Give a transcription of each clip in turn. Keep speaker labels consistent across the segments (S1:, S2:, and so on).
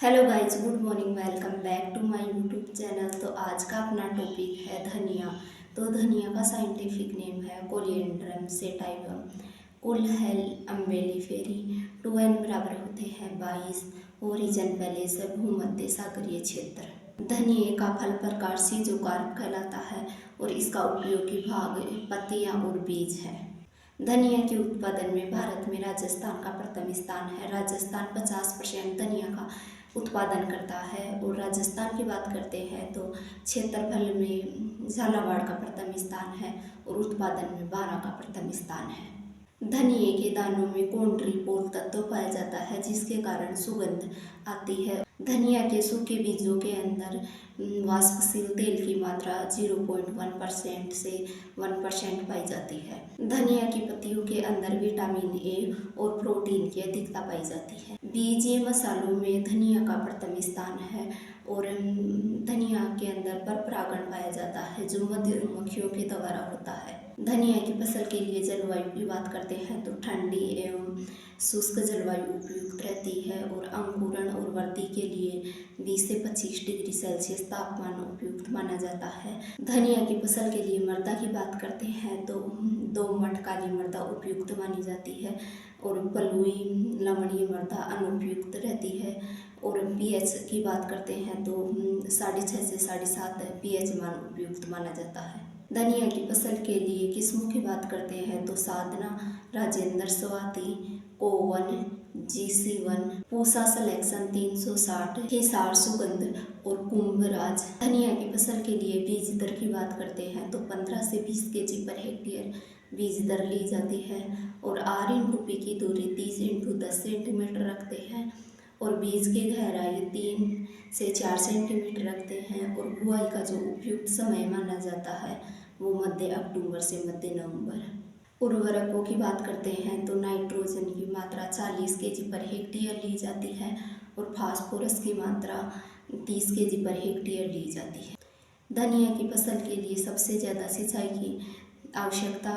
S1: Hello guys, good morning. Welcome back to my YouTube channel. तो आज का अपना टॉपिक है धनिया। तो धनिया का साइंटिफिक नेम है कोलिएंड्रम सेटाइवम। कुल है अम्बेलिफेरी। 2n बराबर होते हैं 22। ओरिजन पहले से भूमध्य सागरीय क्षेत्र। धनिए का फल प्रकार सीजोकार्प कहलाता है और इसका उपयोगी भाग पत्तियां और बीज है। धनिया के उत्पादन में भारत में राजस्थान का प्रथम स्थान है। राजस्थान 50% धनिया का उत्पादन करता है। और राजस्थान की बात करते हैं तो क्षेत्रफल में झालावाड़ का प्रथम स्थान है और उत्पादन में बारां का प्रथम स्थान है। धनिए के दानों में कॉन्ट्रीपोल तत्व पाया जाता है जिसके कारण सुगंध आती है। धनिया के सूखे बीजों के अंदर वाष्पशील तेल की मात्रा 0.1% से 1% पाई जाती है। धनिया की पत्तियों के अंदर विटामिन ए और प्रोटीन की अधिकता पाई जाती है। बीजीय मसालों में धनिया का प्रथम स्थान है और धनिया के अंदर पर परागण पाया जाता है जो मधुमक्खियों के द्वारा होता है। धनिया की फसल के लिए जलवायु की बात करते हैं तो ठंडी एवं शुष्क जलवायु उपयुक्त रहती है और अंकुरण और वृद्धि के लिए 20 से 25 डिग्री सेल्सियस तापमान उपयुक्त माना जाता है। धनिया की फसल के लिए मृदा की बात करते हैं तो दोमट काली मृदा उपयुक्त मानी जाती है और बलुई लवणीय मृदा अनुपयुक्त रहती है। और पीएच की बात करते हैं तो 6.5 से 7.5 पीएच मान उपयुक्त माना जाता है। धनिया की फसल के लिए किस्मों की बात करते हैं तो साधना, राजेंद्र, स्वाति, कोवन, GC1, पूसा सिलेक्शन 360, हिसार सुगंध और कुंभराज। धनिया की फसल के लिए बीज दर की बात करते हैं तो 15 से 20 kg पर हेक्टेयर बीज दर ली जाती है और R/P की दूरी 30x10 सेंटीमीटर रखते हैं और बीज की गहराई 3 से 4 सेंटीमीटर रखते हैं। और बुआई का जो उपयुक्त समय माना जाता है वो मध्य अक्टूबर से मध्य नवंबर। उर्वरकों की बात करते हैं तो नाइट्रोजन की मात्रा 40 kg पर हेक्टेयर ली जाती है और फास्फोरस की मात्रा 30 kg पर हेक्टेयर ली जाती है। धनिया की फसल के लिए सबसे ज़्यादा सिंचाई की आवश्यकता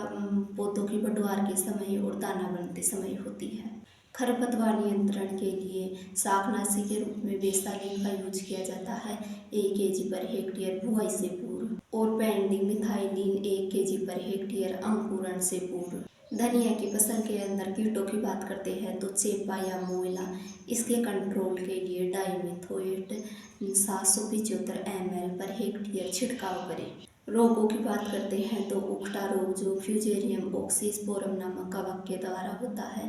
S1: पौधों की बढ़वार के समय और दाना बनते समय होती है। खरपतवार नियंत्रण के लिए शाकनाशी के रूप में बेसालिन का यूज किया जाता है 1 kg पर हेक्टेयर बुआई से पूर्व और pending methylene 1 kg per hectare अंकुरण से पूर्व। धनिया की फसल के अंदर कीटों की बात करते हैं तो चेपा या मोयला, इसके कंट्रोल के लिए डाइमिथोएट 775 ml पर हेक्टेयर छिड़काव करें। रोगों की बात करते हैं तो उकठा रोग जो फ्यूजेरियम ऑक्सीस्पोरम नामक कवक के द्वारा होता है,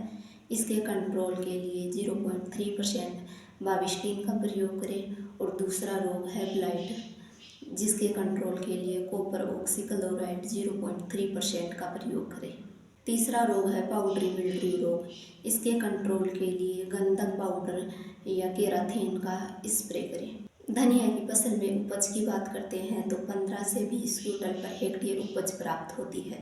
S1: इसके कंट्रोल के लिए 0.3% बाविस्टिन का प्रयोग करें। और दूसरा रोग है ब्लाइट जिसके कंट्रोल के लिए कॉपर ऑक्सीक्लोराइड 0.3% का प्रयोग करें। तीसरा रोग है पाउडरी मिल्ड्यू रोग, इसके कंट्रोल के लिए गंधक पाउडर या केराथेन का स्प्रे करें। धनिया की फसल में उपज की बात करते हैं तो 15 से 20 क्विंटल पर हेक्टेयर उपज प्राप्त होती है।